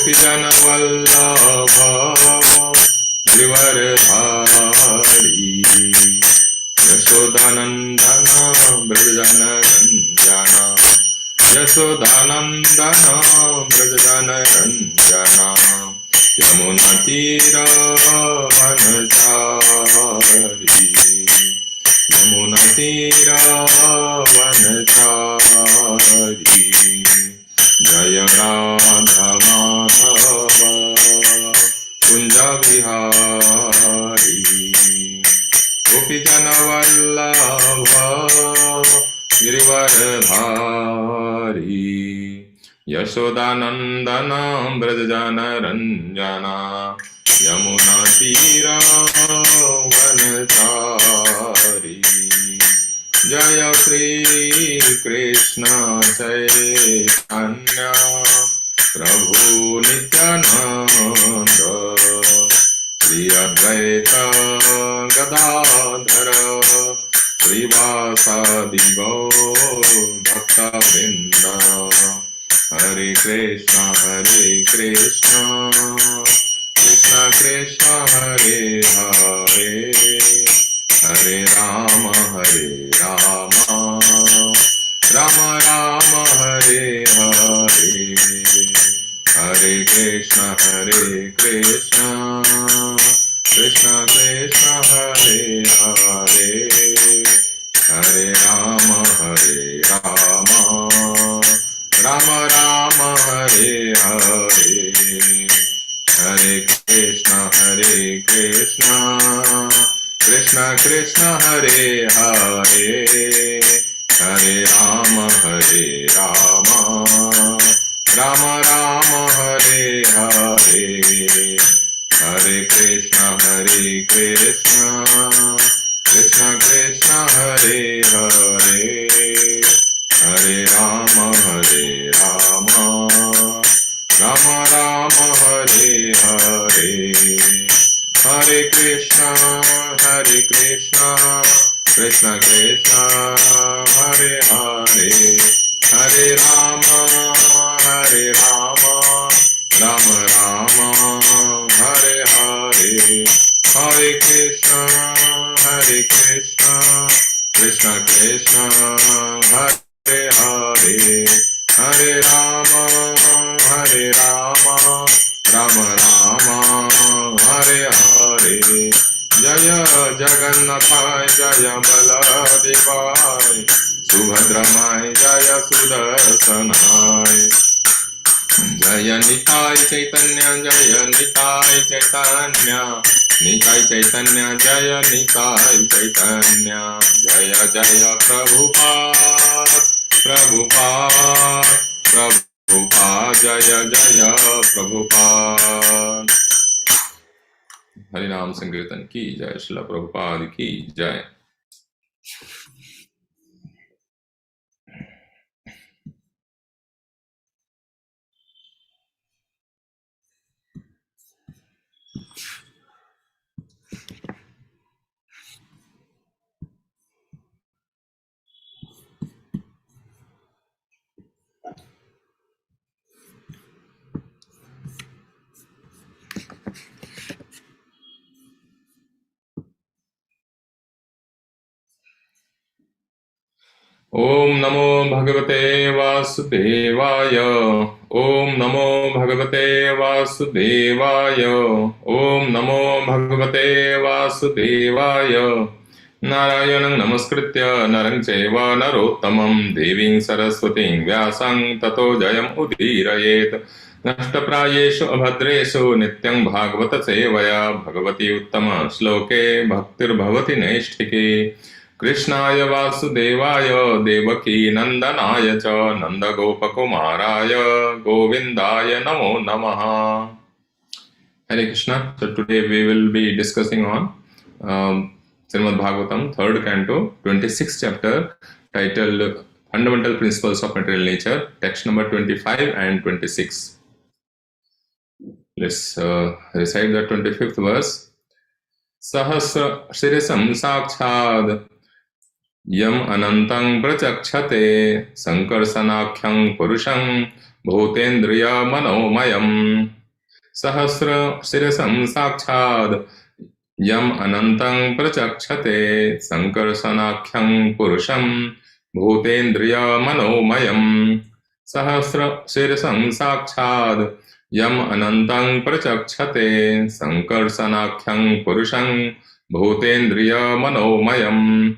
गोपीजन वल्लभ गिरिवरधारी यशोदानंदन ब्रजजन रंजन यशोदानंदन ब्रजजन रंजन यमुना तीर वनचारी यमुना तीर वनचारी जय राधा माधव कुंज विहारी गोपीजन वल्लभ गिरिवरधारी यशोदानंदन ब्रजजन रंजन यमुना तीर वनचारी जय श्री कृष्ण चैतन्य प्रभु नित्यानंद श्री अद्वैत गदाधर श्रीवासादि गौर भक्तवृंद हरे कृष्ण कृष्ण कृष्ण हरे हरे हरे राम राम राम हरे हरे हरे कृष्ण कृष्ण कृष्ण कृष्ण हरे हरे हरे राम राम राम हरे हरे हरे कृष्ण कृष्ण कृष्ण कृष्ण हरे हरे हरे राम राम राम हरे हरे हरे कृष्ण कृष्ण कृष्ण कृष्ण हरे हरे हरे राम राम राम हरे हरे हरे कृष्ण कृष्ण कृष्ण हरे हरे हरे राम राम राम हरे हरे हरे कृष्ण कृष्ण कृष्ण हरे हरे हरे राम राम राम हरे हरे जय जगन्नाथाय जय बलदेवाय सुभद्रमाय जय सुदर्शनाय जय निताय चैतन्य निताय चैतन्य जय निताय चैतन्य जय जय प्रभुपाद जय जय प्रभुपाद। हरिनाम संकीर्तन की जय, श्रील प्रभुपाद की जय। ओम नमो भगवते वासुदेवाय ओम नमो भगवते वासुदेवाय ओम नमो भगवते वासुदेवाय नारायणं नमस्कृत्य नरं चैव नरोत्तमं देवीं सरस्वतीं व्यासं ततो जयम् उदीरयेत् नष्टप्रायेषु अभद्रेषु नित्यं भागवत सेवया भगवती उत्तम श्लोके भक्तिर्भवति नैष्ठिकी कृष्णाय वासुदेवाय देवकी नंदनाय च नंदगोपकुमाराय गोविंदाय नमो नमः। Hare Krishna. So today we will be discussing on Srimad Bhagavatam, 3rd canto, 26th chapter, titled Fundamental Principles of Material Nature, text number 25 and 26. Let's recite the 25th verse. Sahasra Shirisam Sakshad यम अनंतं प्रचक्षते संकर्षणाख्यं पुरुषं भूतेन्द्रिय मनोमयम् सहस्र शिरसं साक्षात् यम अनंतं प्रचक्षते संकर्षणाख्यं पुरुषं भूतेन्द्रिय मनोमयम् सहस्र शीर्षं साक्षात् यम अनंतं प्रचक्षते संकर्षणाख्यं पुरुषं भूतेन्द्रिय मनोमयम्.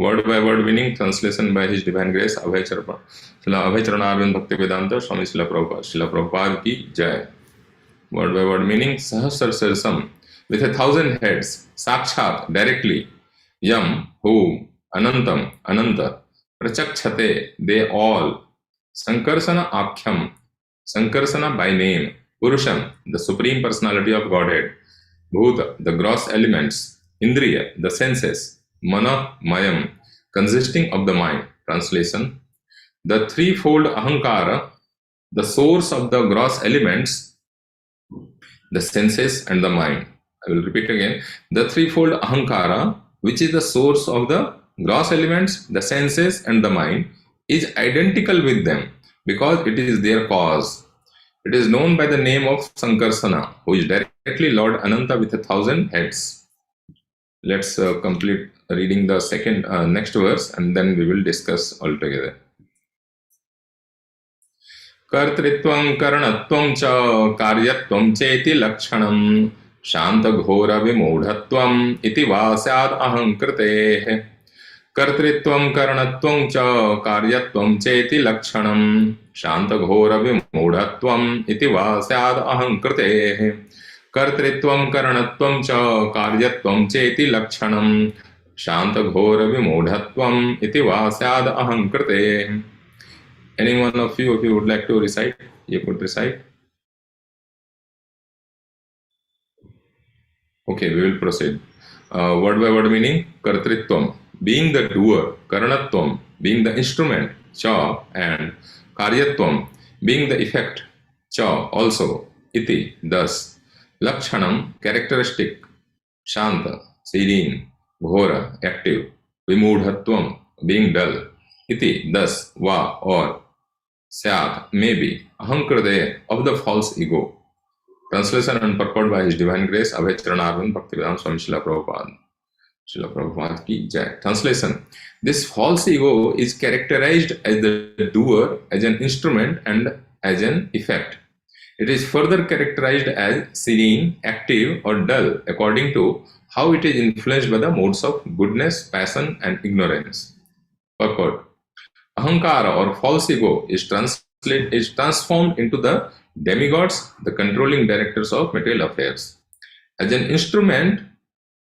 Word by word meaning, translation by His Divine Grace Abhay Charanarvind Bhaktivedanta Swami Srila Prabhupada ki Jai. Word by word meaning, Sahasra Sirsam, with 1,000 heads, Sakshat, directly, Yam, who, Anantam, Ananta, Prachakshate, they all, Sankarsana Akhyam, Sankarsana by name, Purusham, the Supreme Personality of Godhead, Bhuta, the gross elements, Indriya, the senses, Mana, Mayam, consisting of the mind. Translation: the threefold Ahankara, the source of the gross elements, the senses and the mind. I will repeat again. The threefold Ahankara, which is the source of the gross elements, the senses and the mind, is identical with them because it is their cause. It is known by the name of Sankarsana, who is directly Lord Ananta with 1,000 heads. Let's complete reading the next verse and then we will discuss all together. कर्तृत्वं करणत्वं च कार्यत्वं चेति लक्षणं शान्तघोर विमूढत्वम् इति वा स्याद् अहङ्कृतेः. कर्तृत्वं करणत्वं च कार्यत्वं चेति लक्षणं शान्तघोर विमूढत्वम् इति वा स्याद् अहङ्कृतेः. कर्तृत्वं करणत्वं च कार्यत्वं चेति लक्षणं शान्तघोर विमूढत्वम् इति वा स्याद् अहङ्कृतेः. Any one of you, if you would like to recite, you could recite. Okay, we will proceed. Word by word meaning, kartritvam, being the doer, karanatvam, being the instrument, cha, and karyatvam, being the effect, cha, also, iti, thus, lakshanam, characteristic, shanta, serene, ghora, active, vimudhatvam, being dull, iti, thus, va, or, Syat, maybe, Ahankradaya, of the false ego. Translation and purport by His Divine Grace, Abhay Charanarvind Bhaktivedanta Swami Srila Prabhupada. Srila Prabhupada ki Jai. Translation: this false ego is characterized as the doer, as an instrument, and as an effect. It is further characterized as serene, active, or dull, according to how it is influenced by the modes of goodness, passion, and ignorance. Purport: Ahankara or false ego is transformed into the demigods, the controlling directors of material affairs. As an instrument,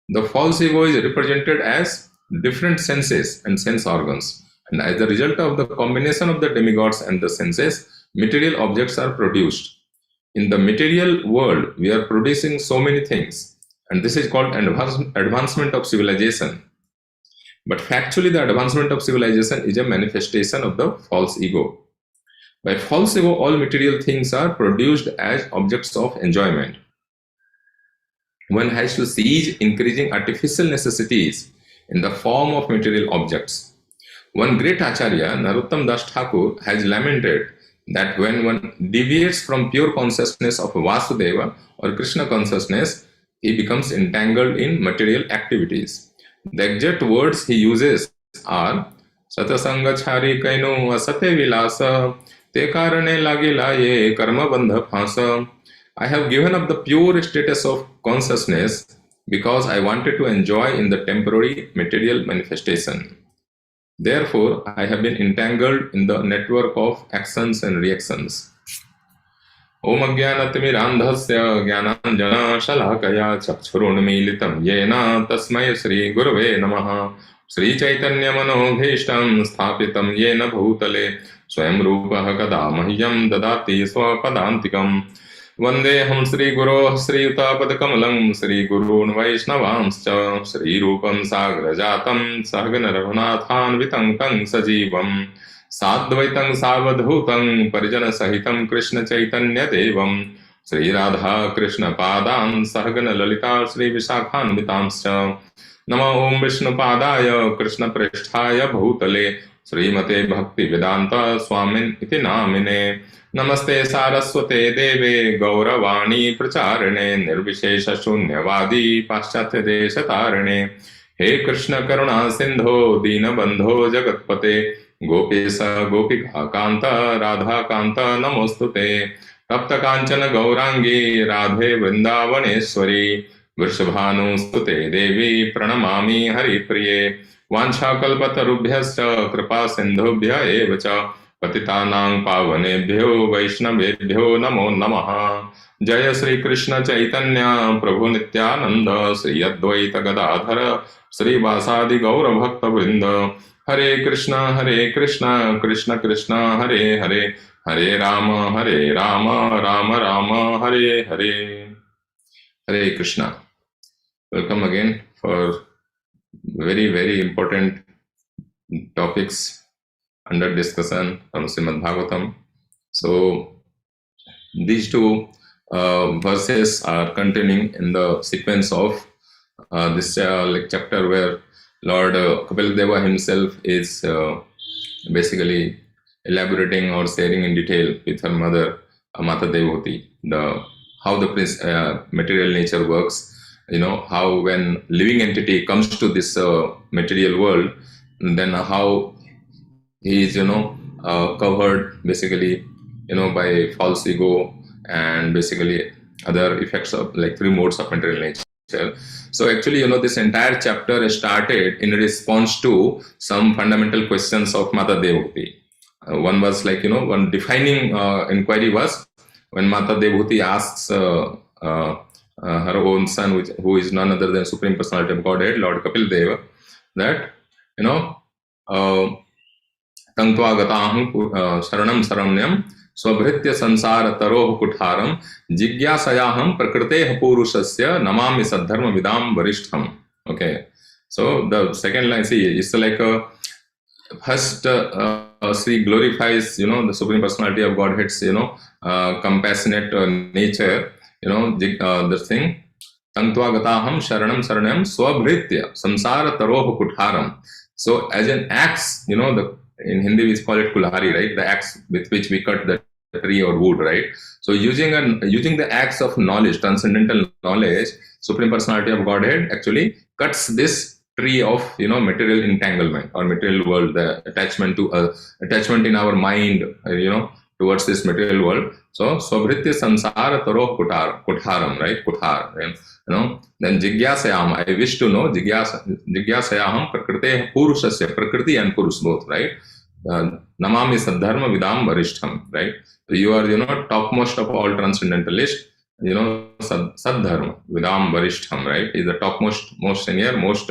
the false ego is represented as different senses and sense organs, and as a result of the combination of the demigods and the senses, material objects are produced. In the material world, we are producing so many things, and this is called advancement of civilization. But factually, the advancement of civilization is a manifestation of the false ego. By false ego, all material things are produced as objects of enjoyment. One has to seize increasing artificial necessities in the form of material objects. One great Acharya, Narottam Das Thakur, has lamented that when one deviates from pure consciousness of Vasudeva or Krishna consciousness, he becomes entangled in material activities. The exact words he uses are Satasanga chari kaino asate vilasa te karane lagila ye karma bandha phasa. I have given up the pure status of consciousness because I wanted to enjoy in the temporary material manifestation. Therefore, I have been entangled in the network of actions and reactions. Om Ajnanatimirandhasya Jnananjana Shalakaya Chakshurunmilitam Yena Tasmai Sri Gurave Namaha Sri Chaitanya Manobhishtam Sthapitam Yena Bhutale Swayam Rupaha Kada Mahyam Dadati Swapadantikam Vandeham Sri Guru Sri Utapadakamalam Sri Gurun Vaishnavamscha Sri Rupam Sagrajatam Sahagana Raghunathan Vitangtang Sajivam Sadvaitam Savadhutam Parijana Sahitam Krishna Chaitanya Devam Sri Radha Krishna Padam Sahagana Lalita Sri Visakhan Vitamscha Nama Om Vishnu Padaya Krishna Prishthaya Bhutale श्रीमते भक्ति वेदांत स्वामिन इति नामिने। नमस्ते सारस्वते देवे गौरवाणी प्रचारिणे निर्विशेष शून्यवादी पाश्चात्य देश तारिणे। हे कृष्ण करुणा सिंधो दीनबंधो जगत्पते गोपेश गोपिका कांत राधा कांत नमोस्तुते। तप्त कांचन गौरांगी राधे वृंदावनेश्वरी वृषभानुस्तुते देवी प्रणमामि हरिप्रिये। वाञ्छाकल्पतरुभ्यश्च कृपा सिन्धुभ्य एव च पतितानां पावनेभ्यो वैष्णवेभ्यो नमो नमः। जय श्री कृष्ण चैतन्य प्रभु नित्यानंद श्री अद्वैत गदाधर श्रीवासादि गौर भक्त वृंद। हरे कृष्ण कृष्ण कृष्ण हरे हरे हरे राम राम राम हरे हरे। हरे Krishna. Welcome again for very important topics under discussion from Srimad Bhagavatam. So these two verses are continuing in the sequence of this chapter where Lord Kapil Deva himself is basically elaborating or sharing in detail with her mother Mata Devhuti how the material nature works. How when living entity comes to this material world, then how he is covered basically by false ego and basically other effects of like three modes of material nature. So actually this entire chapter started in response to some fundamental questions of Mata Devhuti. One was like one defining inquiry was when Mata Devhuti asks her own son, who is none other than Supreme Personality of Godhead, Lord Kapil Deva, that tangtva gataham sharanam saramnyam swabhritya sansara taroh kutharam jigyasayaham prakriteha purushasya namami saddharma vidam varishtham. Okay, so the second line, see, it's like first Sri glorifies the Supreme Personality of Godhead's compassionate nature. This thing, tangtva gataham sharanam saranam swabhritya samsara taroh kutharam. So as an axe, in Hindi we call it kulhari, right? The axe with which we cut the tree or wood, right? So using the axe of knowledge, transcendental knowledge, Supreme Personality of Godhead actually cuts this tree of material entanglement or material world, the attachment in our mind, towards this material world. So swabhritya samsara taroh kutharam, right? Kuthar. Then jigyasayam, I wish to know, jigyasayaham prakriteha purushasya, prakriti and purush both, right? Namami saddharma vidam varishtham, right? So you are topmost of all transcendentalists, saddharma vidam varishtham, right? Is the topmost, most senior, most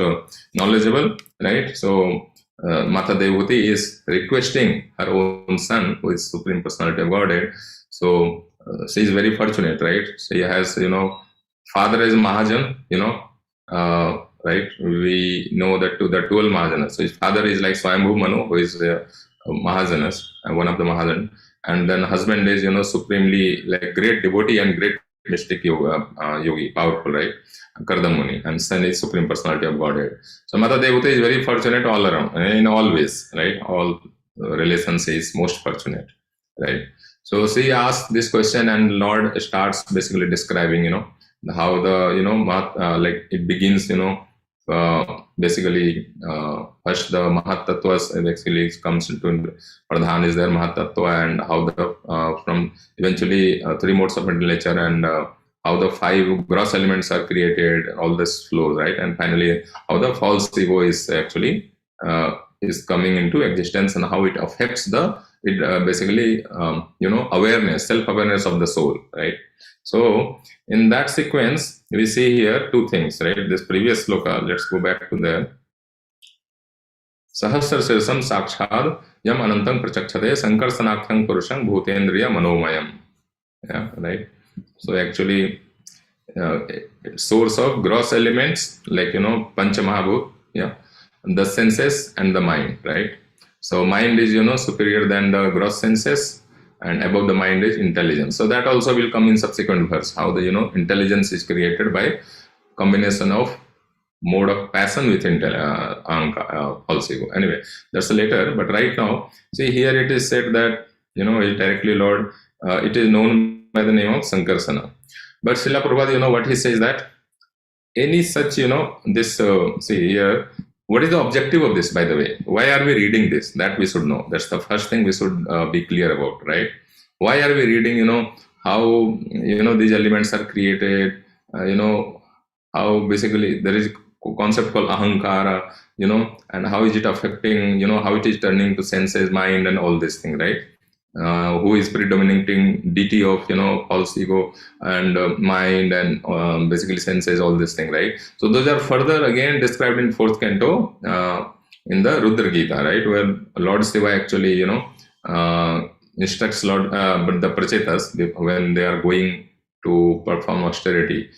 knowledgeable, right? So Mata Devhuti is requesting her own son, who is Supreme Personality of Godhead. So she is very fortunate, right? She has, father is Mahajan, right? We know that to the 12 Mahajanas. So his father is like Swayambhu Manu, who is Mahajanas, one of the Mahajan. And then husband is, supremely like great devotee and great mystic yogi, powerful, right? Kardam Muni, and son is Supreme Personality of Godhead. So Mata Devhuti is very fortunate all around, in all ways, right? All relations is most fortunate, right? So she asks this question, and Lord starts basically describing, how the like it begins, basically first the Mahat Tattvas actually comes into Pradhan is there, Mahat Tattva, and how the from eventually three modes of mental nature and how the five gross elements are created, all this flows, right? And finally, how the false ego is actually is coming into existence and how it affects basically awareness, self-awareness of the soul, right? So in that sequence, we see here two things, right? This previous sloka, let's go back to there. Sahasra sirsam sakshad yam anantam prachakshade sankarsanakhang purusham bhutendriya manomayam. Yeah, right? So actually, source of gross elements like Pancha Mahabhut, yeah, the senses and the mind, right? So mind is superior than the gross senses, and above the mind is intelligence. So that also will come in subsequent verse, how the intelligence is created by combination of mode of passion within false ego. Anyway, that's later. But right now, see here it is said that is directly Lord. It is known by the name of Sankarsana. But Srila Prabhupada, what he says that any such this see here. What is the objective of this, by the way? Why are we reading this? That we should know. That's the first thing we should be clear about, right? Why are we reading? How these elements are created. How basically there is concept called ahankara, and how is it affecting, how it is turning to senses, mind, and all this thing, right? Who is predominating deity of false ego and mind and basically senses, all this thing, right? So those are further again described in 4th canto in the Rudra Gita, right, where Lord Shiva actually instructs but the prachetas when they are going to perform austerity,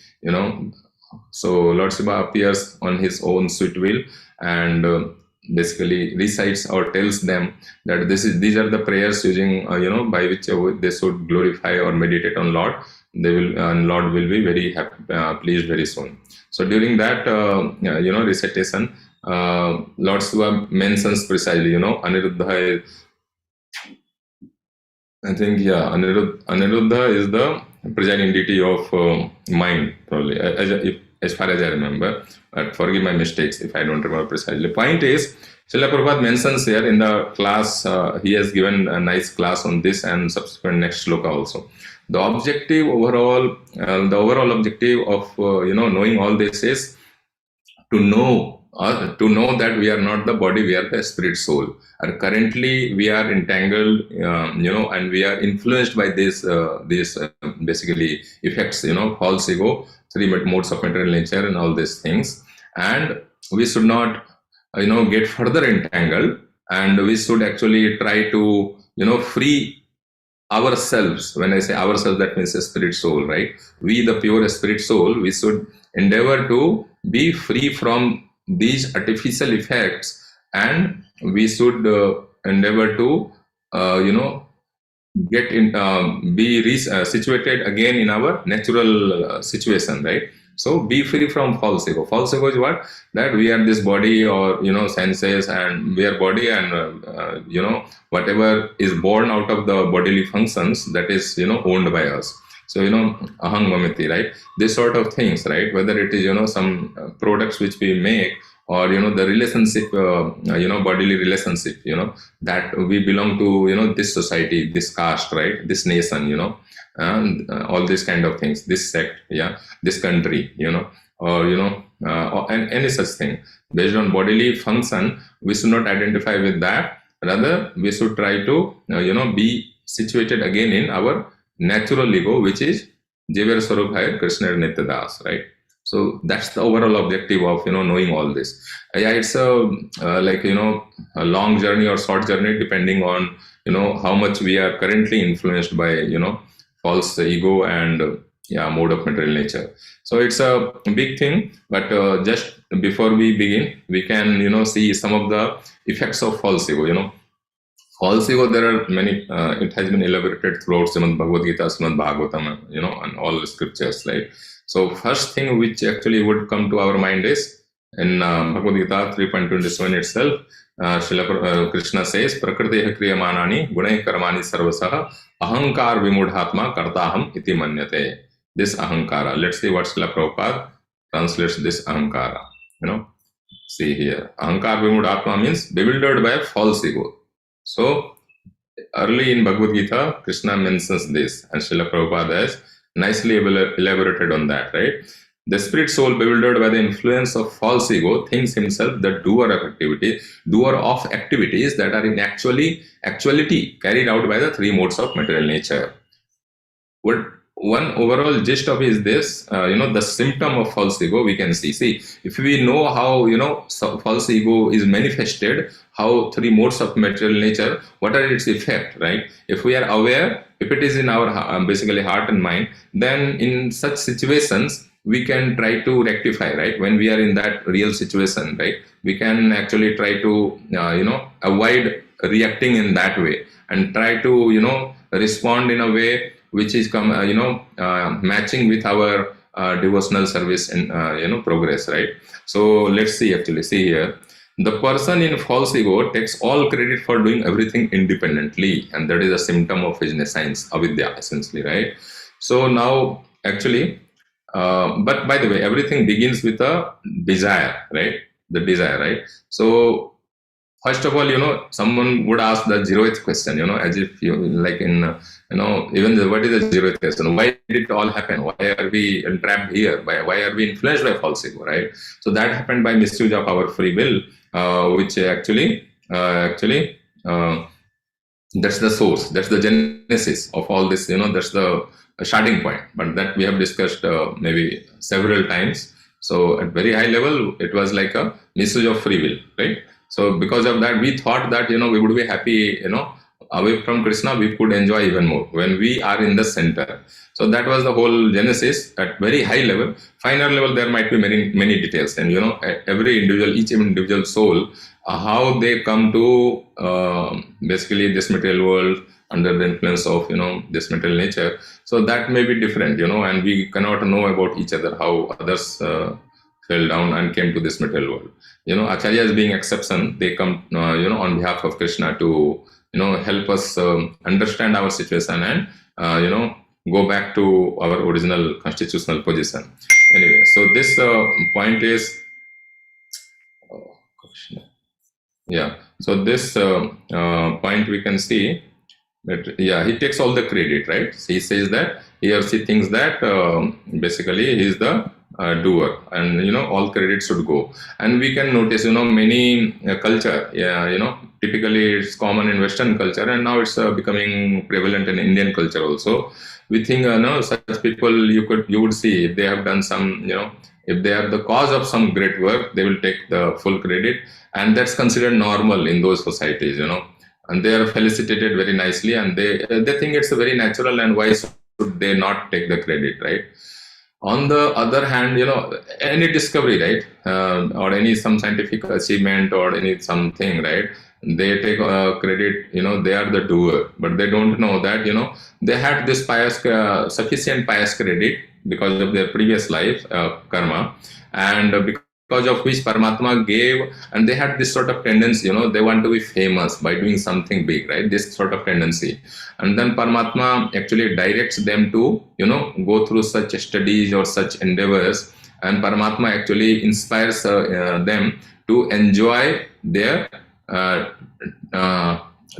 so Lord Shiva appears on his own sweet will and basically recites or tells them that these are the prayers using by which they should glorify or meditate on Lord. They will and Lord will be very happy, pleased very soon. So during that recitation, Lord Shiva mentions precisely Aniruddha. I think Aniruddha is the presiding deity of mind, probably, as far as I remember. But forgive my mistakes if I don't remember precisely. Point is, Srila Prabhupada mentions here in the class, he has given a nice class on this and subsequent next sloka also. The objective overall, the overall objective of knowing all this is to know that we are not the body, we are the spirit soul. And currently we are entangled, and we are influenced by these basically effects, false ego, 3 modes of material nature and all these things. And we should not, get further entangled, and we should actually try to, free ourselves. When I say ourselves, that means a spirit soul, right? We, the pure spirit soul, we should endeavor to be free from these artificial effects, and we should endeavor to, get in, be situated again in our natural situation, right? So be free from false ego. False ego is what? That we are this body or senses, and we are body, and whatever is born out of the bodily functions, that is owned by us. So ahang mamiti, right? This sort of things, right? Whether it is some products which we make, or the relationship, bodily relationship, that we belong to this society, this caste, right? This nation, and all these kind of things, this sect, this country, or and any such thing based on bodily function. We should not identify with that. Rather, we should try to be situated again in our natural ego, which is Jivar Swarup Krishna Nitya Das, right? So that's the overall objective of knowing all this. It's a a long journey or short journey, depending on how much we are currently influenced by false ego and mode of material nature. So it's a big thing, but just before we begin, we can see some of the effects of false ego. False ego, there are many. It has been elaborated throughout Srimad Bhagavad Gita, Srimad Bhagavatam, and all the scriptures. Right. So first thing which actually would come to our mind is in Bhagavad Gita 3.27 itself. Srila Krishna says, "Prakriti kriyamanani gunai karmani sarvasah ahankar vimudhatma kartaham iti manyate." This ahankara. Let's see what Srila Prabhupada translates this ahankara. See here, ahankar vimudhatma means bewildered by false ego. So early in Bhagavad Gita, Krishna mentions this, and Srila Prabhupada has nicely elaborated on that, right? The spirit soul, bewildered by the influence of false ego, thinks himself the doer of activities that are in actuality carried out by the 3 modes of material nature. What one overall gist of is this, the symptom of false ego we can see. See, if we know how, false ego is manifested, how 3 modes of material nature, what are its effect, right? If we are aware, if it is in our basically heart and mind, then in such situations, we can try to rectify, right? When we are in that real situation, right? We can actually try to, avoid reacting in that way and try to, respond in a way which is matching with our devotional service and progress, right? So let's see, actually see here. The person in false ego takes all credit for doing everything independently, and that is a symptom of his nescience, avidya, essentially, right? So now, actually, but by the way, everything begins with a desire, right? The desire, right? So first of all, someone would ask the zeroth question, as if you like in, even what is the zeroth question? Why did it all happen? Why are we entrapped here? Why are we influenced by false ego, right? So that happened by misuse of our free will, which actually, that's the source, that's the genesis of all this, that's the starting point. But that we have discussed maybe several times. So at very high level, it was like a misuse of free will, right? So because of that, we thought that, we would be happy, away from Krishna, we could enjoy even more when we are in the center. So that was the whole genesis at very high level. Finer level, there might be many details. And, every individual, each individual soul, how they come to basically this material world under the influence of, this material nature. So that may be different, and we cannot know about each other, how others fell down and came to this material world. Acharyas being exception, they come, on behalf of Krishna to, help us understand our situation and, go back to our original constitutional position. Anyway, so this point is, yeah. So this point we can see that, yeah, he takes all the credit, right? So he says that he or she thinks that basically he is the doer, and all credit should go. And we can notice, many culture, typically it's common in Western culture, and now it's becoming prevalent in Indian culture also. We think, such people you would see if they have done some, if they are the cause of some great work, they will take the full credit, and that's considered normal in those societies, and they are felicitated very nicely, and they think it's very natural, and why should they not take the credit, right? On the other hand, any discovery, right, or any some scientific achievement or any something, right, they take credit, they are the doer, but they don't know that, they had this sufficient pious credit because of their previous life karma, and because of which Paramatma gave, and they had this sort of tendency, they want to be famous by doing something big, right? This sort of tendency. And then Paramatma actually directs them to, go through such studies or such endeavors, and Paramatma actually inspires them to enjoy their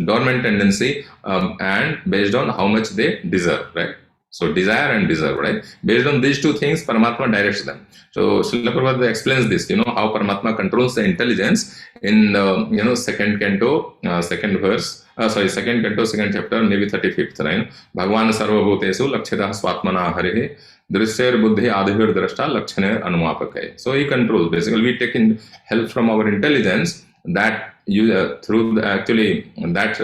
dormant tendency, and based on how much they deserve, right? So desire and deserve, right? Based on these two things, Paramatma directs them. So Srila Prabhupada explains this, how Paramatma controls the intelligence in the, second canto, second verse, second canto, second chapter, maybe 35th line. Bhagavan sarvabhutesu lakshita swatmana harihe drisher buddhi adhivir drashta lakshane anumapake. So he controls, basically we take in help from our intelligence, that through actually that,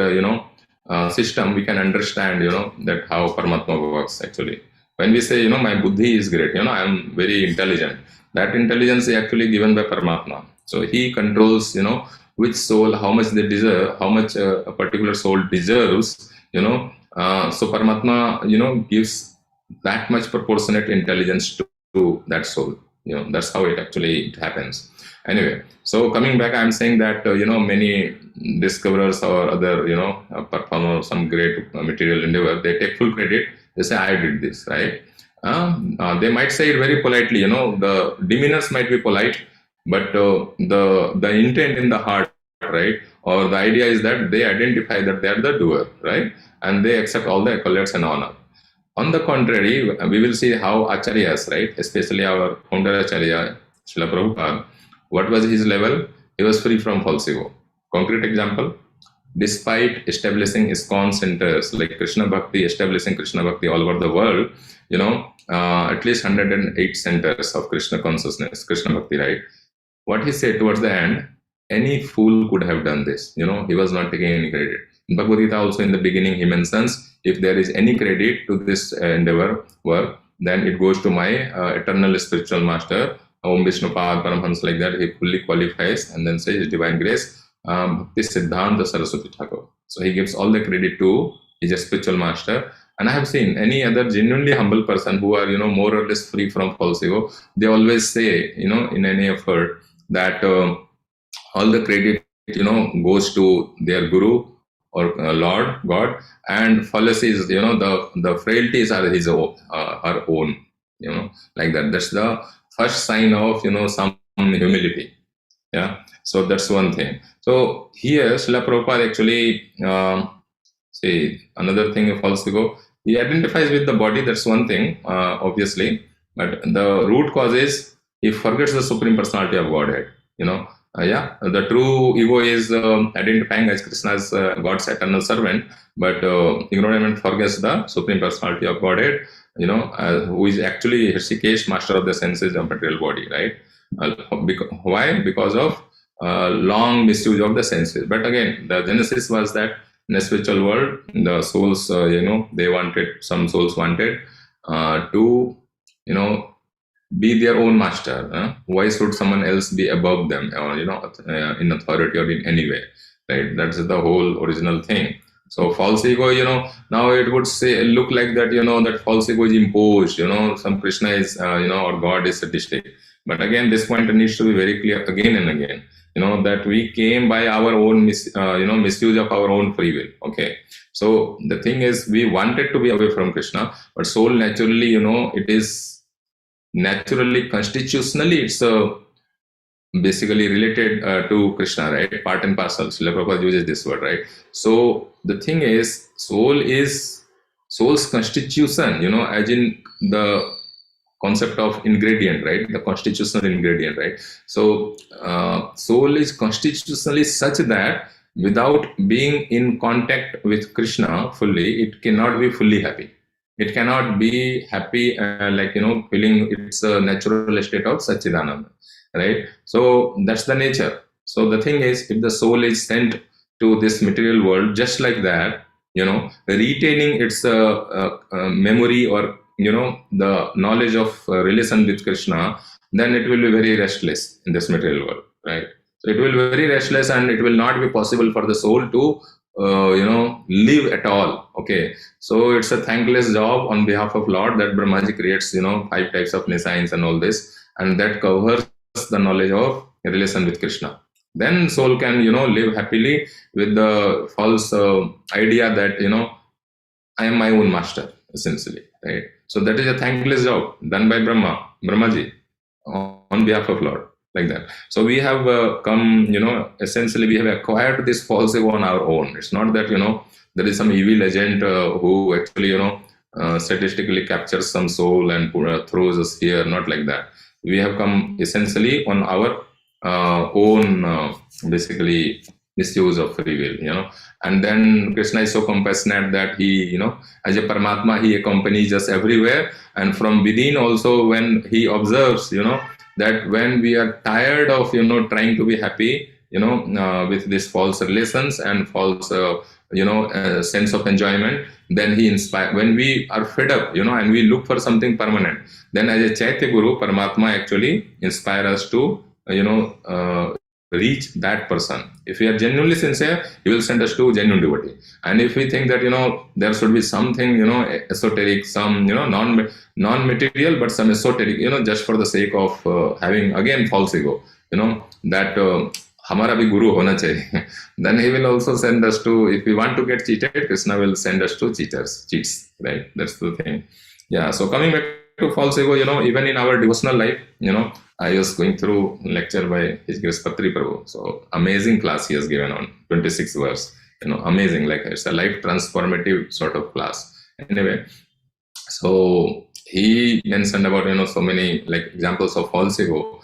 system, we can understand, that how Paramatma works actually. When we say, my buddhi is great, I am very intelligent, that intelligence is actually given by Paramatma. So he controls, which soul, how much they deserve, how much a particular soul deserves, so Paramatma, gives that much proportionate intelligence to that soul. That's how it actually happens. Anyway, so coming back, I'm saying that, many discoverers or other, perform some great material endeavor, they take full credit. They say, I did this, right? They might say it very politely, the demeanors might be polite, but the intent in the heart, right? Or the idea is that they identify that they are the doer, right? And they accept all the accolades and honor. On the contrary, we will see how Acharyas, right? Especially our founder Acharya, Srila Prabhupada, what was his level? He was free from false ego. Concrete example, despite establishing ISKCON centers like Krishna Bhakti, establishing Krishna Bhakti all over the world, at least 108 centers of Krishna consciousness, Krishna Bhakti, right? What he said towards the end, any fool could have done this. He was not taking any credit. In Bhagavad Gita also in the beginning, he mentions, if there is any credit to this endeavor work, then it goes to my eternal spiritual master, Om Vishnupad, Paramhans, like that. He fully qualifies and then says divine grace, Bhakti Siddhanta Saraswati Thakur. So he gives all the credit to his spiritual master, And I have seen any other genuinely humble person who are, more or less free from false ego, they always say, in any effort that all the credit, goes to their guru or Lord God, and fallacies, the frailties are his own, her own, like that. That's the first sign of, some humility. Yeah. So that's one thing. So here, Srila Prabhupada actually, see, another thing of false ego, he identifies with the body, that's one thing, obviously, but the root cause is he forgets the Supreme Personality of Godhead. Yeah, the true ego is identifying as Krishna's God's eternal servant, but ignorant forgets the Supreme Personality of Godhead, who is actually Hrishikesh, master of the senses of material body, right? Why? Because of long misuse of the senses. But again, the genesis was that in the spiritual world, the souls, some souls wanted to, be their own master. Why should someone else be above them, or in authority or in any way, right? That's the whole original thing. So false ego, now it would look like that, that false ego is imposed, some Krishna is, or God is sadistic. But again, this point needs to be very clear again and again, that we came by our own misuse of our own free will. Okay. So the thing is, we wanted to be away from Krishna, but soul naturally, it is naturally, constitutionally, it's basically related to Krishna, right? Part and parcel. Srila Prabhupada uses this word, right? So the thing is, soul's constitution, as in the concept of ingredient, right? The constitutional ingredient, right? So soul is constitutionally such that without being in contact with Krishna fully, it cannot be fully happy. It cannot be happy, feeling its a natural state of Satchidananda, right? So that's the nature. So the thing is, if the soul is sent to this material world just like that, retaining its memory or the knowledge of relation with Krishna, then it will be very restless in this material world, right? So it will be very restless, and it will not be possible for the soul to live at all. Okay, so it's a thankless job on behalf of Lord that Brahmaji creates 5 types of nescience and all this, and that covers the knowledge of relation with Krishna. Then soul can live happily with the false idea that I am my own master, essentially, right? So that is a thankless job done by Brahmaji on behalf of Lord, like that. So we have come, essentially we have acquired this false ego on our own. It's not that, there is some evil agent who actually, statistically captures some soul and throws us here, not like that. We have come essentially on our own, basically, misuse of free will, And then Krishna is so compassionate that he, as a Paramatma, he accompanies us everywhere. And from within also, when he observes, that when we are tired of, trying to be happy, with these false relations and false, sense of enjoyment, then he inspires. When we are fed up, and we look for something permanent, then as a Chaitya Guru, Paramatma actually inspires us to, reach that person. If we are genuinely sincere, he will send us to genuine devotee. And if we think that there should be something esoteric, some non-material, but some esoteric, just for the sake of having again false ego, that hamara bhi guru hona chahiye, then he will also send us to, if we want to get cheated, Krishna will send us to cheats, right? That's the thing. Yeah. So coming back to false ego, even in our devotional life, I was going through lecture by His Grace Patri Prabhu. So amazing class he has given on 26 verse. Amazing. Like it's a life transformative sort of class. Anyway, so he mentioned about so many like examples of false ego,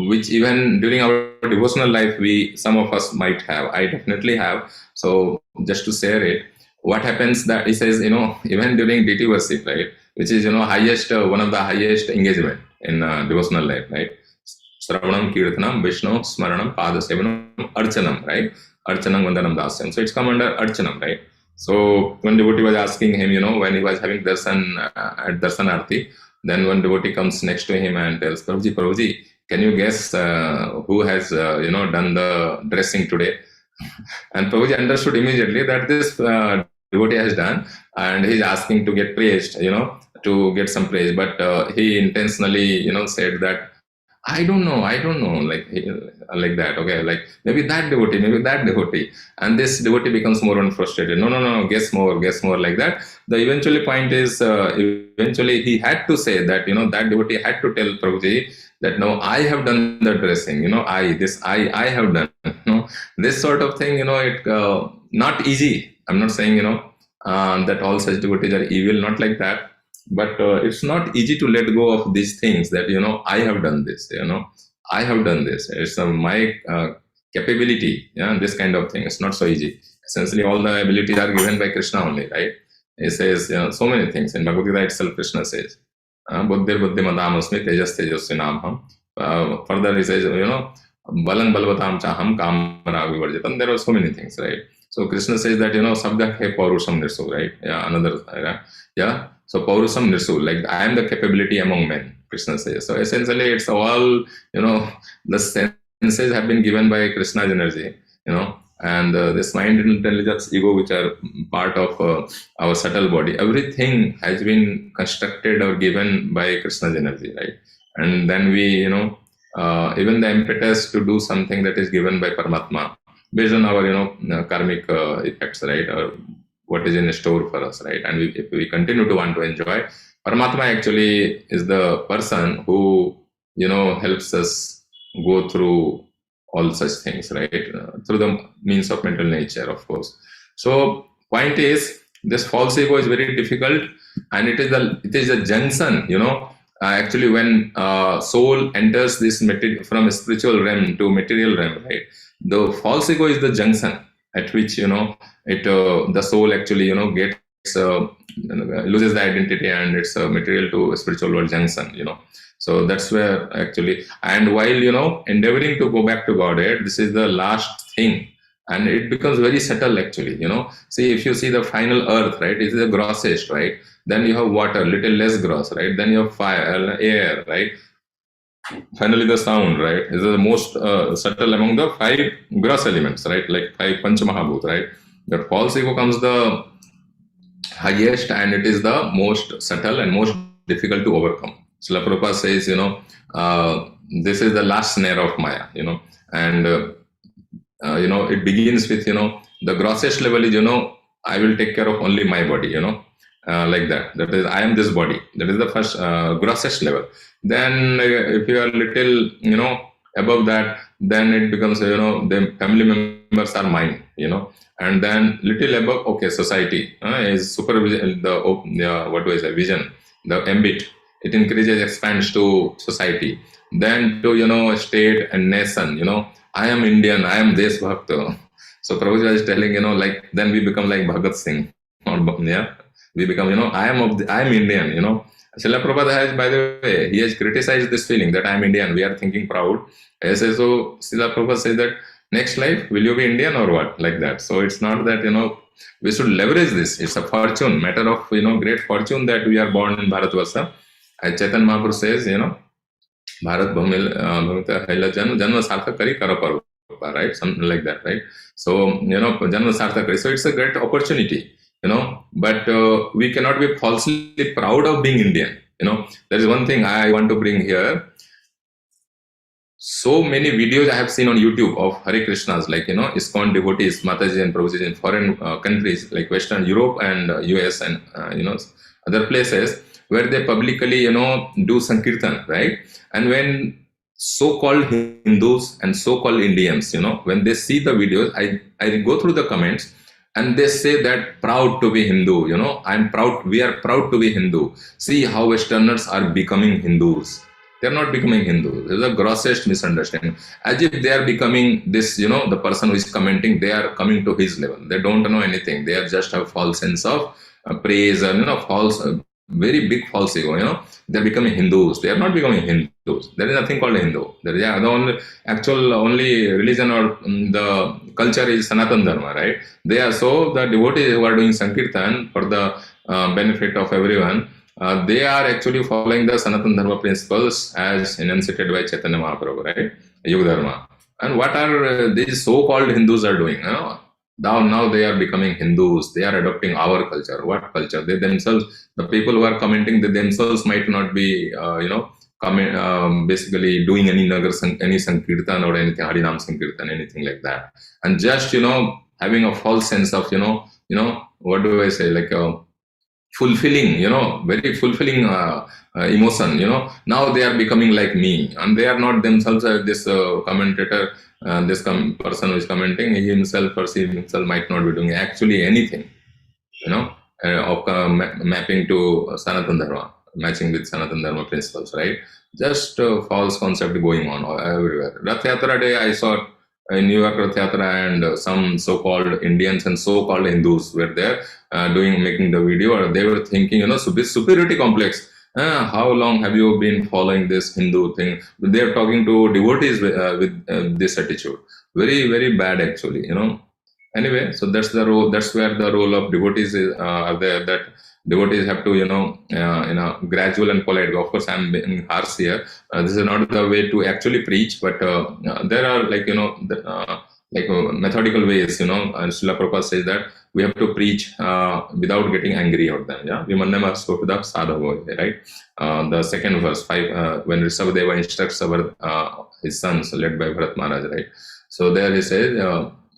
which even during our devotional life some of us might have. I definitely have. So just to share it, what happens that he says, even during deity worship, right, which is highest one of the highest engagement in devotional life, right? Sravanam, Kirtanam, Vishnu, Smaranam, Padasevanam, Archanam, right? Archanam, Vandanam, Dasyam. So it's come under Archanam, right? So one devotee was asking him, when he was having darshan at Darshanarti, then one devotee comes next to him and tells, Prabhuji, can you guess who has, done the dressing today? And Prabhuji understood immediately that this devotee has done, and he's asking to get praised, to get some praise, but he intentionally, said that I don't know, like that. Okay, like maybe that devotee, and this devotee becomes more and frustrated. No, no, no, guess more, like that. The eventually point is, eventually he had to say that, that devotee had to tell Prabhuji that no, I have done the dressing. I have done. This sort of thing. It not easy. I'm not saying that all such devotees are evil, not like that, but it's not easy to let go of these things that I have done this, I have done this, it's my capability, this kind of thing. It's not so easy. Essentially all the abilities are given by Krishna only, right? It says so many things in Bhagavad Gita itself. Krishna says buddhir buddhimatam asmi tejas tejasvinam ham. Further he says balang balvatam chaham kamara vivarjitam. There are so many things, right? So Krishna says that sabda he paurusham nirsu, right? Yeah. So Paurusam Nirsu, like I am the capability among men, Krishna says. So essentially it's all, the senses have been given by Krishna's energy, and this mind, intelligence, ego, which are part of our subtle body, everything has been constructed or given by Krishna's energy, right? And then we, even the impetus to do something that is given by Paramatma, based on our, karmic effects, right? Or what is in store for us, right? And if we continue to want to enjoy, Paramatma actually is the person who, helps us go through all such things, right? Through the means of mental nature, of course. So point is, this false ego is very difficult, and it is a junction, actually when soul enters this from a spiritual realm to material realm, right? The false ego is the junction at which the soul actually gets loses the identity, and it's a material to spiritual world junction. So that's where actually, and while endeavoring to go back to Godhead, this is the last thing, and it becomes very subtle actually. See, if you see the final earth, right, it is the grossest, right? Then you have water, little less gross, right? Then you have fire, air, right? Finally the sound, right, is the most subtle among the 5 gross elements, right? Like 5 Panchamahabhut, right? The false ego comes the highest, and it is the most subtle and most difficult to overcome. Srila Prabhupada says, this is the last snare of Maya, and it begins with, the grossest level is, I will take care of only my body, like that. That is, I am this body. That is the first grossest level. Then if you are little, above that, then it becomes, the family members are mine, and then little above, okay, society is supervision, what do I say, vision, the ambit, it increases, expands to society, then to, state and nation, I am Indian, I am Deshbhakt. So Prabhupada is telling, like, then we become like Bhagat Singh, we become, I am Indian, Srila Prabhupada has, by the way, he has criticized this feeling that I am Indian, we are thinking proud. So Srila Prabhupada says that next life, will you be Indian or what? Like that. So it's not that, we should leverage this. It's a fortune, matter of, great fortune that we are born in Bharatvarsha. As Chaitanya Mahaprabhu says, Bharat Bhumita Haila Janma Sarthak Kari Karo Parva, right? Something like that, right? So, Janma Sarthak Kari. So it's a great opportunity, but we cannot be falsely proud of being Indian. There is one thing I want to bring here. So many videos I have seen on YouTube of Hare Krishnas, like, ISKCON devotees, Mataji and Prabhuji in foreign countries like Western Europe and US and, other places where they publicly, do Sankirtan, right? And when so-called Hindus and so-called Indians, when they see the videos, I go through the comments, and they say that proud to be Hindu, we are proud to be Hindu. See how Westerners are becoming Hindus. They are not becoming Hindus. This is the grossest misunderstanding. As if they are becoming this, the person who is commenting, they are coming to his level. They don't know anything. They have just a false sense of praise and, false, very big false ego, They are becoming Hindus. They are not becoming Hindus. There is nothing called a Hindu. There is, the only religion or the culture is Sanatana Dharma, right? They are, so the devotees who are doing Sankirtan for the benefit of everyone, they are actually following the Sanatana Dharma principles as enunciated by Chaitanya Mahaprabhu, right? Yuga Dharma. And what are these so-called Hindus are doing? Now they are becoming Hindus. They are adopting our culture. What culture? They themselves, the people who are commenting, they themselves might not be, basically doing any any sankirtan or anything, Harinam sankirtan, anything like that, and just having a false sense of what do I say, like fulfilling, very fulfilling emotion. Now they are becoming like me, and they are not themselves. This commentator, this person who is commenting, he himself perceive himself might not be doing actually anything, of mapping to Sanatan Dharma, matching with Sanatan Dharma principles, right? Just false concept going on everywhere. Rath Yatra day, I saw in New York Rath Yatra, and some so-called Indians and so-called Hindus were there making the video, or they were thinking, superiority complex. How long have you been following this Hindu thing? They are talking to devotees with this attitude. Very, very bad, actually. Anyway, so that's the role. That's where the role of devotees are there. That devotees have to, gradual and polite. Of course, I'm being harsh here. This is not the way to actually preach, but there are methodical ways. And Srila Prabhupada says that we have to preach without getting angry at them. Yeah, Vimannama Sopida Sadhavo, right? The second verse, 5, when Rishabhadeva instructs his sons, led by Bharat Maharaj, right? So there he says,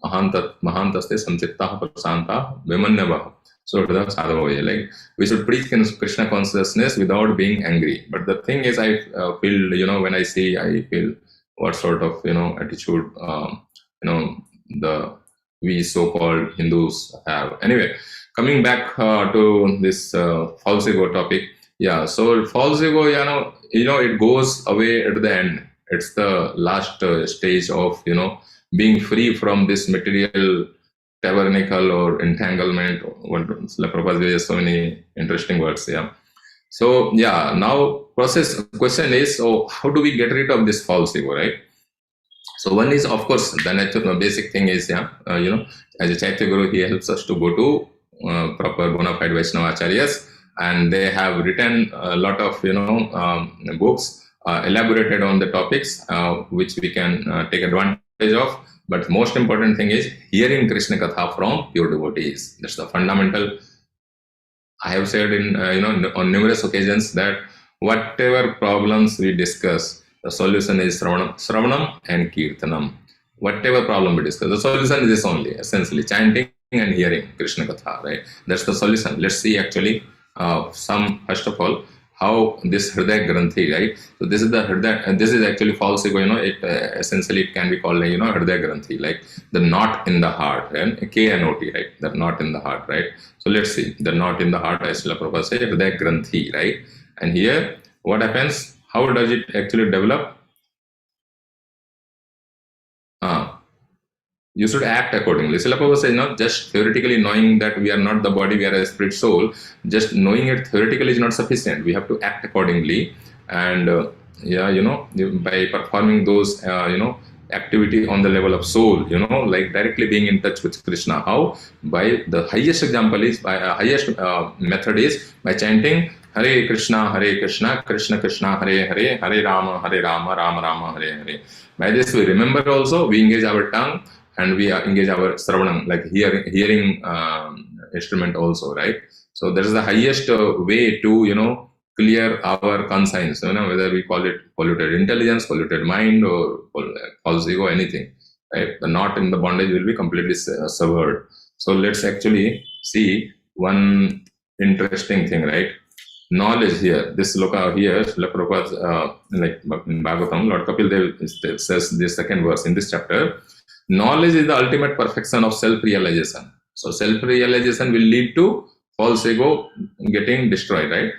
Mahantaste Samchitta Prasanta Vimannava. So like we should preach Krishna consciousness without being angry. But the thing is, I feel, when I see, I feel what sort of attitude we so-called Hindus have. Anyway, coming back to this false ego topic. Yeah, so false ego, it goes away at the end. It's the last stage of being free from this material tabernacle or entanglement. Prabhupada uses so many interesting words. Yeah. So yeah, now question is, so how do we get rid of this false ego, right? So one is, of course, the natural basic thing is, as a Chaitya Guru, he helps us to go to proper bona fide Vaishnava Acharyas, and they have written a lot of books elaborated on the topics which we can take advantage of. But most important thing is hearing Krishna Katha from pure devotees. That's the fundamental. I have said on numerous occasions that whatever problems we discuss, the solution is Sravanam and Kirtanam. Whatever problem we discuss, the solution is this only, essentially chanting and hearing Krishna Katha, right? That's the solution. Let's see actually first of all, how this Hriday Granthi, right? So this is the Hriday, and this is actually false ego, it essentially it can be called Hriday Granthi, like the knot in the heart, and K-N-O-T, right? The knot in the heart, right? So let's see, the knot in the heart, as Srila Prabhupada says, Hriday Granthi, right? And here, what happens? How does it actually develop? You should act accordingly. Srila Prabhupada says, not just theoretically knowing that we are not the body, we are a spirit soul. Just knowing it theoretically is not sufficient. We have to act accordingly, and by performing those activity on the level of soul, like directly being in touch with Krishna. How? By the highest example is, by highest method is by chanting Hare Krishna, Krishna Krishna, Hare Hare, Hare Rama, Rama Rama, Hare Hare. By this we remember also, we engage our tongue, and we engage our Sravanam, like hearing instrument also, right? So that is the highest way to clear our conscience, whether we call it polluted intelligence, polluted mind, or false ego, anything, right? The knot in the bondage will be completely severed. So let's actually see one interesting thing, right? Knowledge here, this loka here, Srila Prabhupada, like in Bhagavatam, Lord Kapil Dev says this second verse in this chapter, knowledge is the ultimate perfection of self-realization. So self-realization will lead to false ego getting destroyed, right?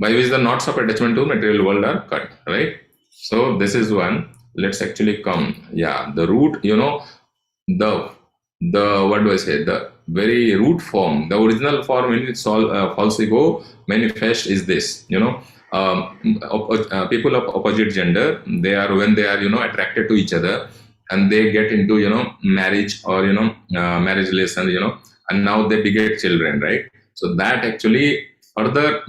By which the knots of attachment to material world are cut, right? So this is one. Let's actually come. Yeah, the root, the what do I say? The very root form, the original form in which false ego manifest is this. People of opposite gender, when they are attracted to each other, and they get into marriage or marriage relation, and now they beget children, right? So that actually further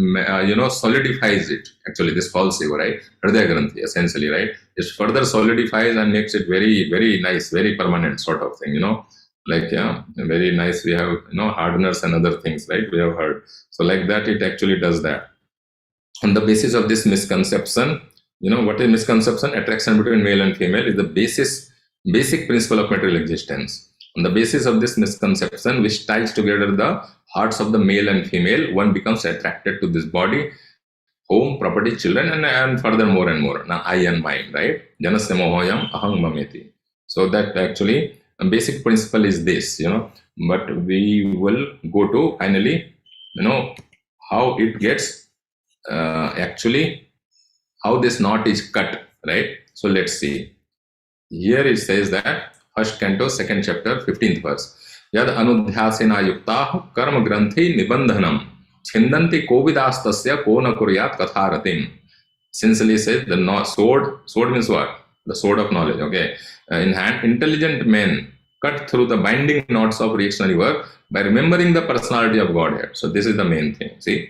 solidifies it, actually, this false ego, right? Hriday Granthi, essentially, right? It further solidifies and makes it very, very nice, very permanent sort of thing, Like, yeah, very nice. We have, hardeners and other things, right? We have heard. So like that, it actually does that. On the basis of this misconception, what is misconception? Attraction between male and female is the basic principle of material existence. On the basis of this misconception, which ties together the hearts of the male and female, one becomes attracted to this body, home, property, children, and further more and more. Now, I and mine, right? Janasya mohoyam aham mameti. So that actually a basic principle is this, but we will go to finally, how it gets actually, how this knot is cut, right? So let's see. Here it says that first canto, second chapter, 15th verse. Yad anudhyasena yukta karma granthi nibandhanam chindanti kovidastasya ko na kuryat katharatim. Essentially says the sword means what? The sword of knowledge, okay? In hand, intelligent men cut through the binding knots of reactionary work by remembering the personality of Godhead. So this is the main thing, see?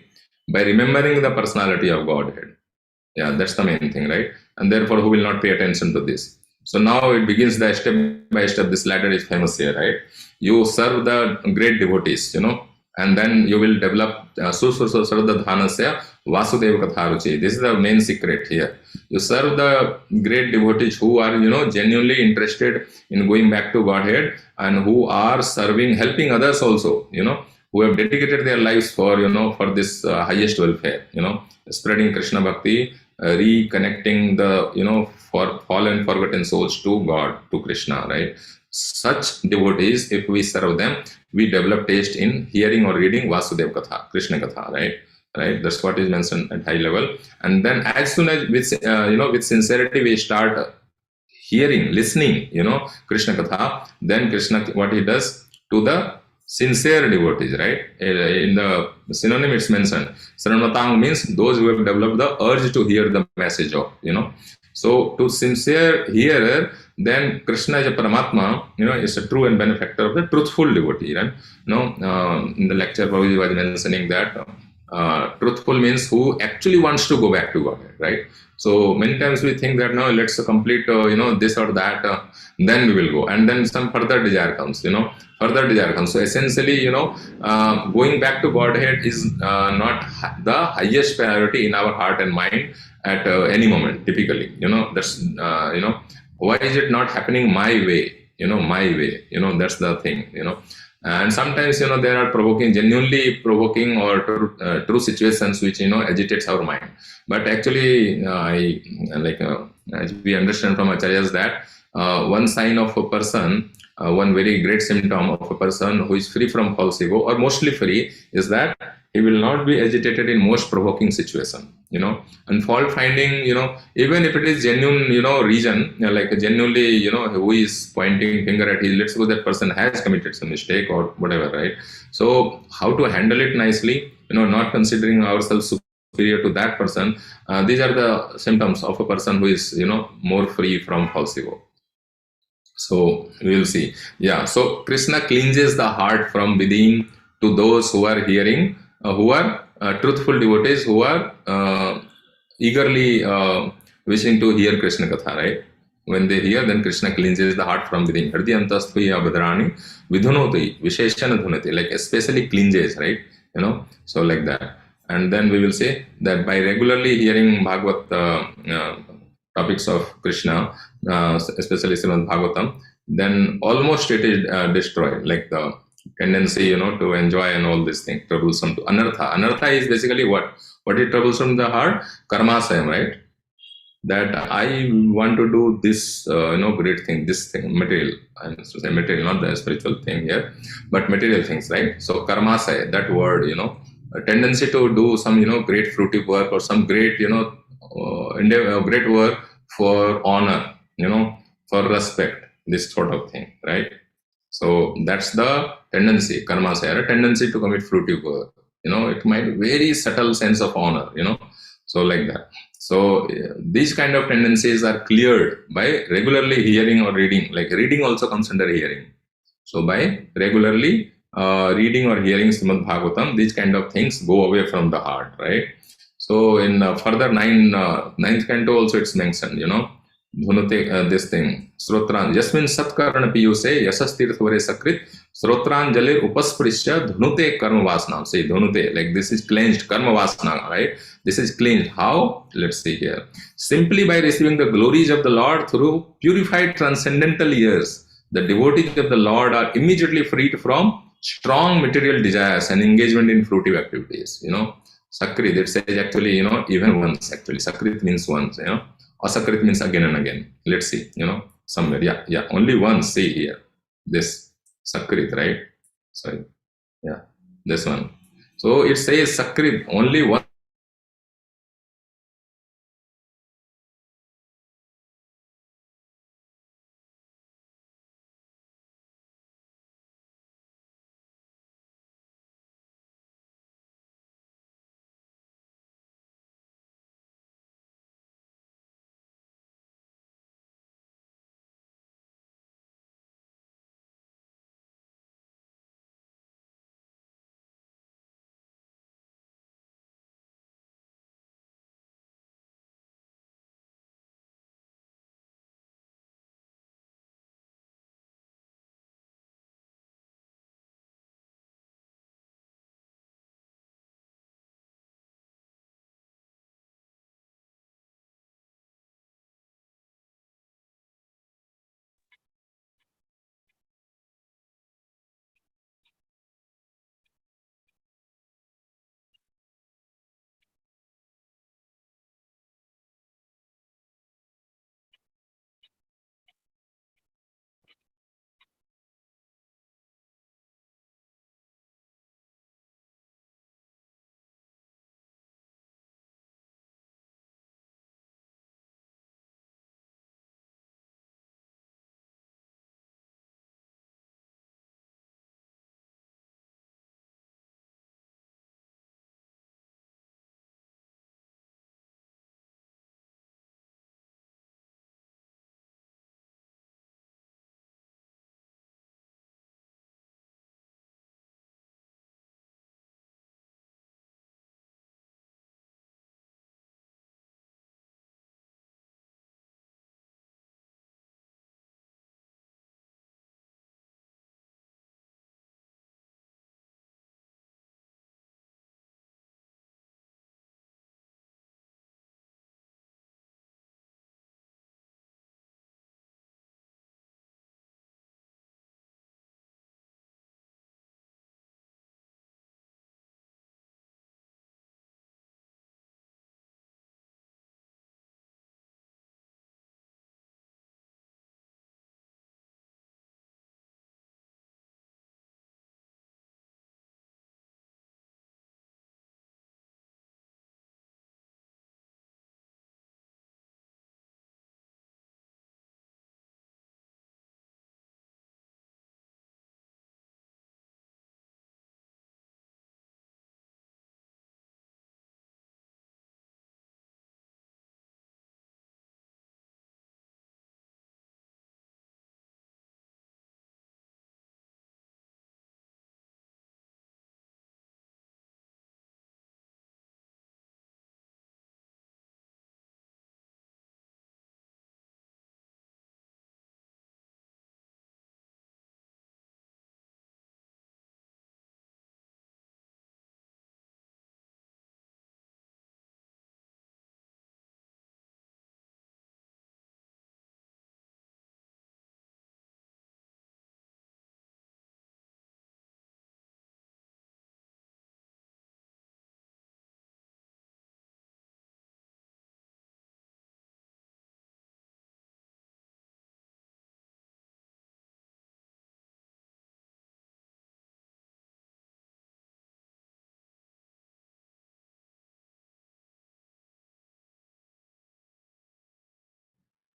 By remembering the personality of Godhead. Yeah, that's the main thing, right? And therefore, who will not pay attention to this? So now it begins the step by step. This ladder is famous here, right? You serve the great devotees, and then you will develop Susarda Dhanasya Vasudeva Katharuchi. This is the main secret here. You serve the great devotees who are, genuinely interested in going back to Godhead and who are serving, helping others also, who have dedicated their lives for, for this highest welfare, spreading Krishna Bhakti, reconnecting the, for fallen, forgotten souls to God, to Krishna, right? Such devotees, if we serve them, we develop taste in hearing or reading Vasudeva Katha, Krishna Katha, right? Right. That's what is mentioned at high level. And then as soon as with sincerity we start hearing, listening, Krishna Katha, then Krishna, what he does to the sincere devotees, right? In the synonym it's mentioned. Saranatang means those who have developed the urge to hear the message of, So to sincere hearer, then Krishna is a Paramatma, is a true and benefactor of the truthful devotee, right? In the lecture, Prabhuji was mentioning that truthful means who actually wants to go back to God, right? So many times we think that now let's complete, this or that, then we will go. And then some further desire comes, So essentially, going back to Godhead is not the highest priority in our heart and mind at any moment, typically, that's, why is it not happening my way? My way, that's the thing, And sometimes, there are genuinely provoking or true situations which, agitates our mind. But actually, as we understand from Acharyas that one sign of a person, one very great symptom of a person who is free from false ego or mostly free is that he will not be agitated in most provoking situation, and fault finding, even if it is genuine, reason, like genuinely, who is pointing finger at his, let's suppose that person has committed some mistake or whatever, right? So how to handle it nicely, not considering ourselves superior to that person. These are the symptoms of a person who is, more free from false ego. So we will see. Yeah. So Krishna cleanses the heart from within to those who are hearing, who are truthful devotees, who are eagerly wishing to hear Krishna Katha, right? When they hear, then Krishna cleanses the heart from within. Hridiyantasthuya bhadrani vidhunoti visheshana dhunati, like especially cleanses, right? So like that. And then we will say that by regularly hearing Bhagavad topics of Krishna, especially Srimad Bhagavatam, then almost it is destroyed, like the tendency, to enjoy and all these things, troublesome to anartha. Anartha is basically what is troublesome to the heart? Karmasayam, right? That I want to do this, great thing, this thing, material. I must say material, not the spiritual thing here, but material things, right? So karmasaya, that word, a tendency to do some, great fruitive work or some great, great work for honor, for respect, this sort of thing, right? So that's the tendency, karmasaya, a tendency to commit fruitive work. It might very subtle sense of honor, so like that. So these kind of tendencies are cleared by regularly hearing or reading. Like reading also comes under hearing. So by regularly reading or hearing Srimad Bhagavatam, these kind of things go away from the heart, right? So in further ninth canto also it's mentioned, Dhunute, this thing. Srotran. Yasmin Satkarana Piyuse, Yasas Tirthvare Sakrit, Srotran Jale Upasprisya, Dhunute Karma Vasana. Say Dhunute, like this is cleansed, Karma Vasana, right? This is cleansed. How? Let's see here. Simply by receiving the glories of the Lord through purified transcendental years, the devotees of the Lord are immediately freed from strong material desires and engagement in fruitive activities. Sakrit, it says actually, even once actually. Sakrit means once, Asakrit means again and again. Let's see, somewhere. Yeah. Only once, see here. This Sakrit, right? Sorry. Yeah, this one. So it says Sakrit, only one.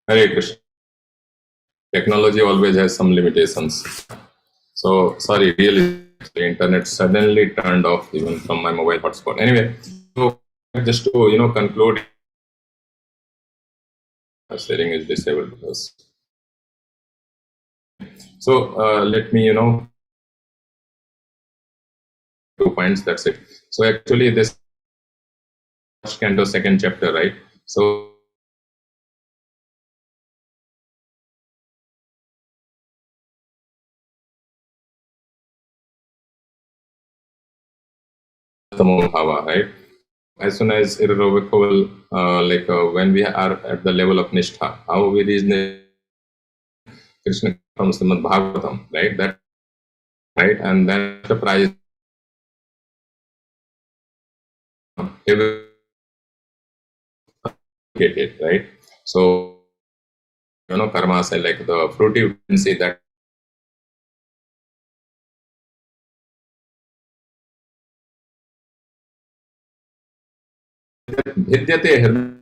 Hare Krishna. Technology always has some limitations. So sorry, really, the internet suddenly turned off even from my mobile hotspot. Anyway, so just to conclude, sharing is disabled because. So let me 2 points. That's it. So actually, this canto second chapter, right? So Uttamo Bhava, right? As soon as irrevocable, when we are at the level of Nishtha, how we reach Krishna from Srimad Bhagavatam, right? That right, and then the price get it, right? So karma say like the fruity you can say that Vidyate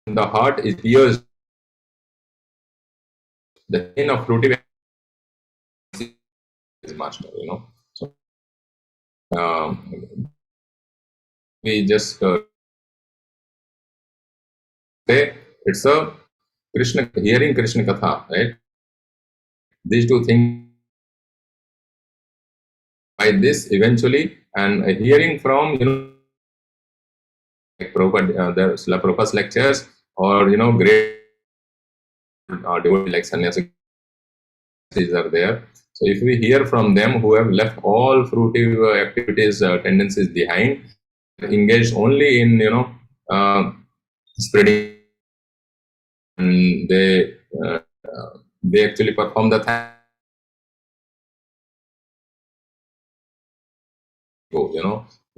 the heart is pierced, the pain of fruity is master, So we just say it's a Krishna, hearing Krishna Katha, right? These two things by this eventually, and hearing from, like Prabhupada, the Prabhupada's lectures, or, great devotee like sannyasi are there. So if we hear from them who have left all fruitive activities, tendencies behind, engaged only in, spreading, and they actually perform the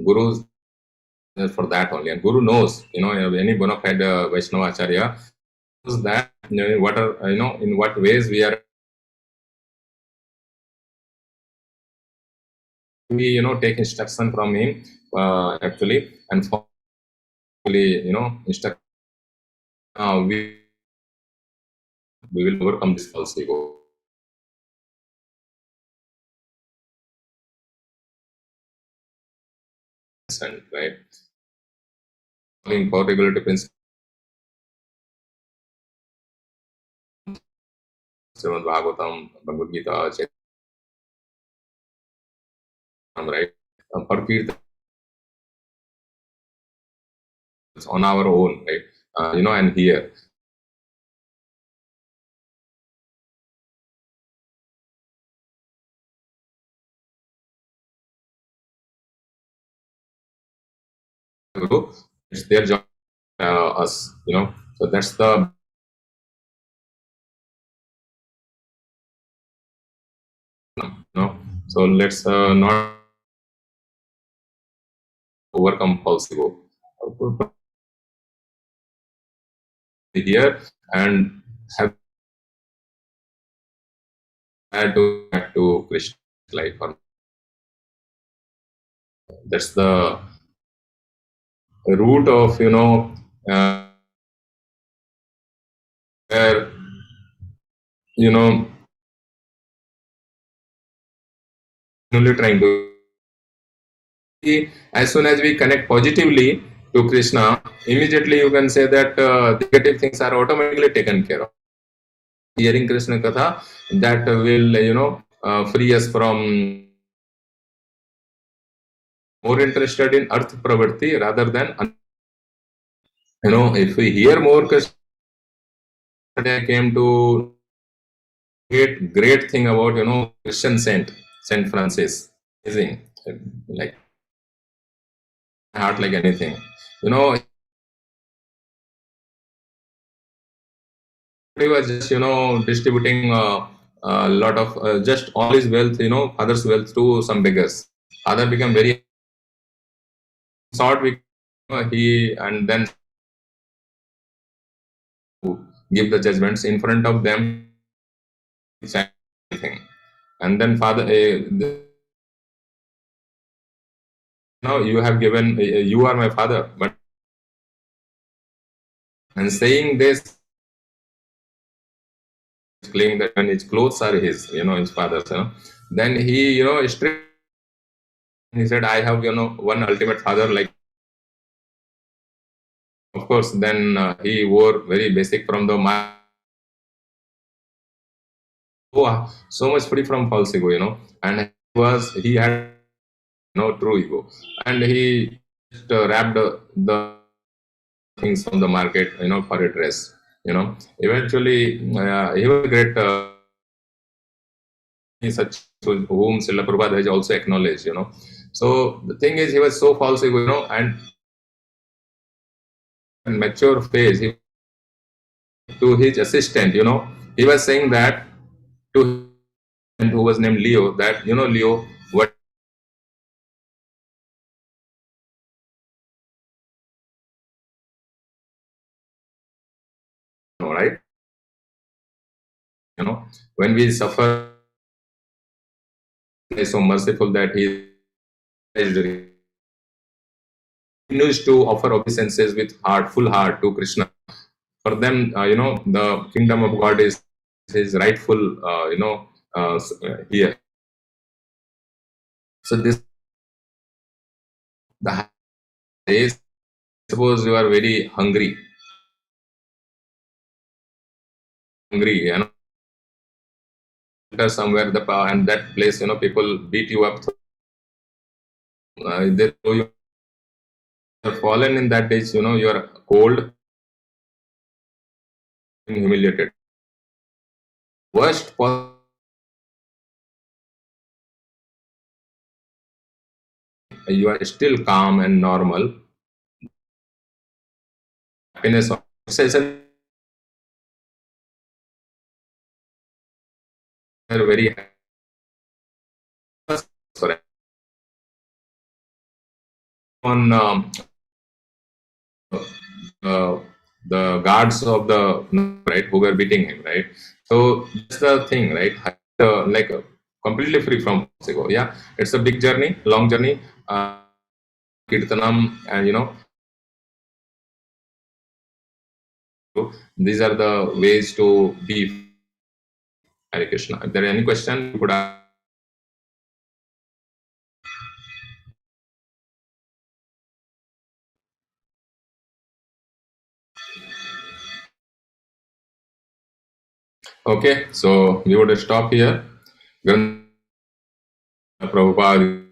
gurus for that only, and guru knows, any bona fide Vaishnava Acharya knows that, what are, in what ways we take instruction from him, actually, and formally, instruct, we will overcome this false ego. Right? Following particularity principle, Srimad Bhagavatam, Bhagavad Gita, right? For Kirtan on our own, right? And here. It's their job, us, So that's the So let's not overcome false ego here and have to back to Krishna's life. That's the root of where only trying to, as soon as we connect positively to Krishna, immediately you can say that the negative things are automatically taken care of. Hearing Krishna Katha, that will free us from more interested in earth pravritti rather than if we hear more Krishna. I came to great thing about Christian Saint Francis. Amazing, like heart like anything. He was just distributing a lot of just all his wealth, father's wealth to some beggars. Father became very short. He and then give the judgments in front of them. And then father, now you have given, you are my father, but and saying this, claiming that when his clothes are his father's, then he, straight, he said, I have, one ultimate father, like, of course, then he wore very basic from the so much free from false ego, and he had true ego, and he just wrapped the things from the market, for a dress, eventually he was a great such whom Srila Prabhupada has also acknowledged, So the thing is, he was so false, and in mature phase, to his assistant, he was saying that to him, who was named Leo, that, Leo, what, right? When we suffer, he is so merciful that he continues to offer obeisances with full heart to Krishna. For them, the kingdom of God is his rightful, here. So this, the days, suppose you are very hungry, somewhere and that place, people beat you up. They throw you are fallen in that days, you are cold, humiliated. Worst possible, you are still calm and normal. Happiness are very on uh, the guards of the right who were beating him, right? So that's the thing, right? Like completely free from ego. Yeah, it's a big journey, long journey. Kirtanam, and these are the ways to be. Hare Krishna. If there are any question, you could ask. Okay, so we would stop here. Prabhupada